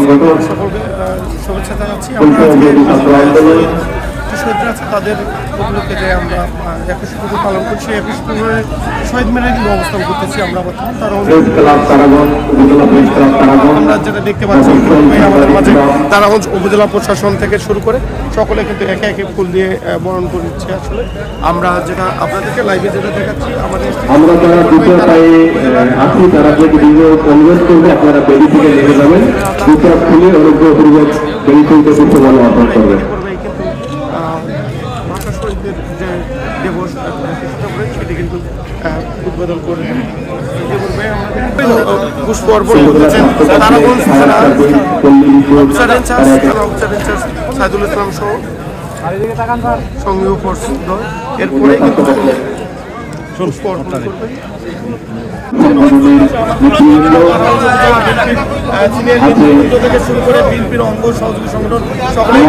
সকলকে শুভেচ্ছা জানাচ্ছি। আমরা আজকে শহীদরা আছে তাদের উপলক্ষে যে আমরা 21 ফেব্রুয়ারি পালন করছি। 21 ফেব্রুয়ারি শহীদ মিনারে কিন্তু অবস্থান করতেছি আমরা বর্তমান। আমরা যেটা দেখতে পাচ্ছি আমাদের মাঝে তারাগঞ্জ উপজেলা প্রশাসন থেকে শুরু করে সকলে কিন্তু একে একে ফুল দিয়ে বরণ করে নিচ্ছে। আসলে আমরা যেটা আপনাদেরকে লাইভে যেটা দেখাচ্ছি আমাদের আমরা যারা দ্বিতীয় পায়ে আছি তারা যে ভিডিও অনুরোধ করবে আপনারা বেরি থেকে নিয়ে যাবেন, দুটো খুলে অনুগ্রহপূর্বক বেরি থেকে পুষ্পমাল্য অর্পণ করবেন। ভাষা শহীদদের যে দিবস সেটি কিন্তু উদ্বোধন করে পুষ্প অর্পণ করতেছেন তারাগঞ্জ অফিসার ইনচার্জ সাইদুল ইসলাম সহ সঙ্গীয় ফোর্স দল। এরপরে কিন্তু পুষ্প অর্পণ করবে থেকে শুরু করে বিএনপির অঙ্গ সহযোগী সংগঠন সকলেই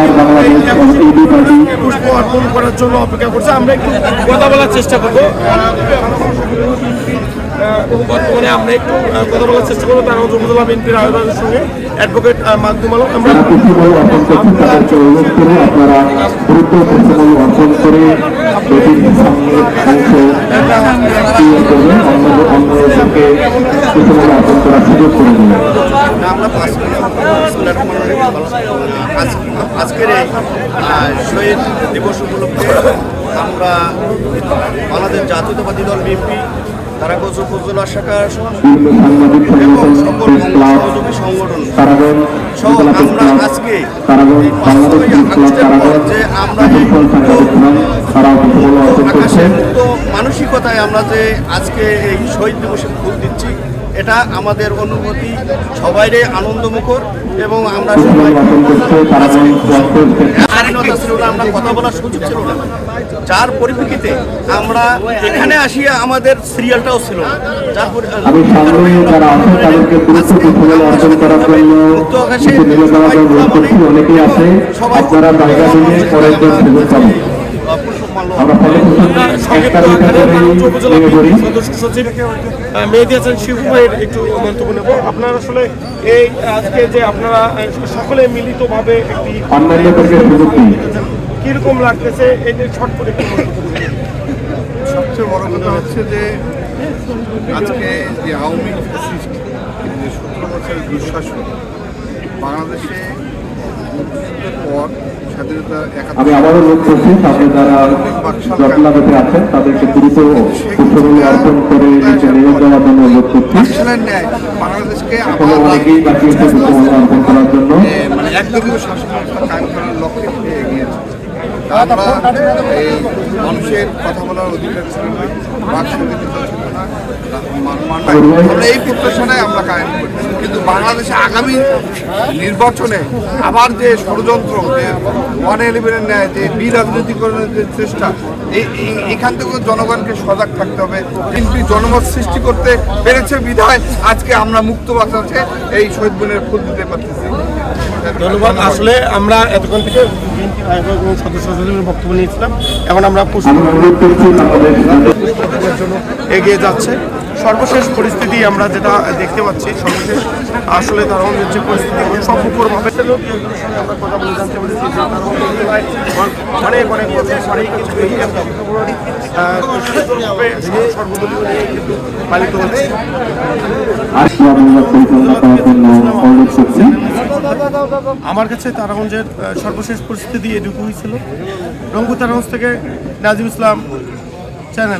পুষ্প অর্পণ করার জন্য অপেক্ষা করছে। আমরা একটু কথা বলার চেষ্টা করবো। বর্তমানে আমরা একটু কথা বলার চেষ্টা করবো তারা উপজেলা বিএনপির আয়োজনের সঙ্গে অ্যাডভোকেট মাকদুম আলম। আমরা আজকের এই শহীদ দিবস উপলক্ষে আমরা বাংলাদেশ জাতীয়তাবাদী দল বিএনপি তারাগঞ্জ উপজেলা শাখার এবং সকল সহযোগী সংগঠন সহ আমরা আজকে যে আমরা আকাশের মুক্ত মানসিকতায় আমরা যে আজকে এই শহীদ দিবসে ফুল দিচ্ছি, এটা আমাদের অনুভূতি সবাইরে আনন্দমুখর এবং আমরা সবাই স্বাধীনতা ছিল না, আমরা কথা বলার সুযোগ ছিল না, যার পরিপ্রেক্ষিতে আমরা এখানে আসিয়া আমাদের সিরিয়ালটাও ছিল না, যার সদস্য সচিব মেহেদী হাসান শিবু ভাইয়ের একটু মন্তব্য নেব। আপনারা আসলে এই আজকে যে আপনারা সকলে মিলিতভাবে একটি কিরকম লাগতেছে এই যে ছট করে? সবচেয়ে বড় কথা হচ্ছে যে আজকে যে আওয়ামী লীগ যে 17 বছরের দুঃশাসন বাংলাদেশে পর স্বাধীনতা আমি আবারও লোক করছি তাদের যারা জটলাগতে আছেন তাদেরকে দ্রুত পুষ্পমাল্য অর্পণ করে নিচে নিয়ে যাওয়ার জন্য অনুরোধ করছি। বাংলাদেশকে অনেকেই বাকি আছে পুষ্পমাল্য অর্পণ করার জন্য মানে একদলীয় শাসন ব্যবস্থা কায়েম করার লক্ষ্যে এগিয়েছে। আমরা এই মানুষের কথা বলার অধিকার ছিল না, বাক স্বাধীনতা ছিল না, আমরা এই প্রত্যাশাটাই আমরা কায়েম করছি। কিন্তু বাংলাদেশে আগামী নির্বাচনে আবার যে ষড়যন্ত্র, যে 111 ন্যায় যে বিরাজনীতিকরণের যে চেষ্টা, এখান থেকে জনগণকে সজাগ থাকতে হবে। বিএনপি জনমত সৃষ্টি করতে পেরেছে বিধায় আজকে আমরা মুক্ত বাতাসে এই শহীদ বনের ফুল দিতে পারতেছি। ধন্যবাদ। আসলে আমরা এতক্ষণ থেকে বিএনপির আয়োজক এবং সদস্য সচিবের বক্তব্য নিয়েছিলাম, এখন আমরা পুষ্পের জন্য এগিয়ে যাচ্ছে। সর্বশেষ পরিস্থিতি আমরা যেটা দেখতে পাচ্ছি, সর্বশেষ আসলে তার যে পরিস্থিতি সম্পূর্ণভাবে আমরা কথা বলে জানতে পেরেছি অনেক অনেক বছর পরেই কিন্তু এই সুন্দরভাবে সর্বদলীয় নিয়ে কিন্তু পালিত হচ্ছে। আমার কাছে তারাগঞ্জের সর্বশেষ পরিস্থিতি এটুকুই ছিল। রংপুর তারাগঞ্জ থেকে নাজিম ইসলাম চ্যানেল।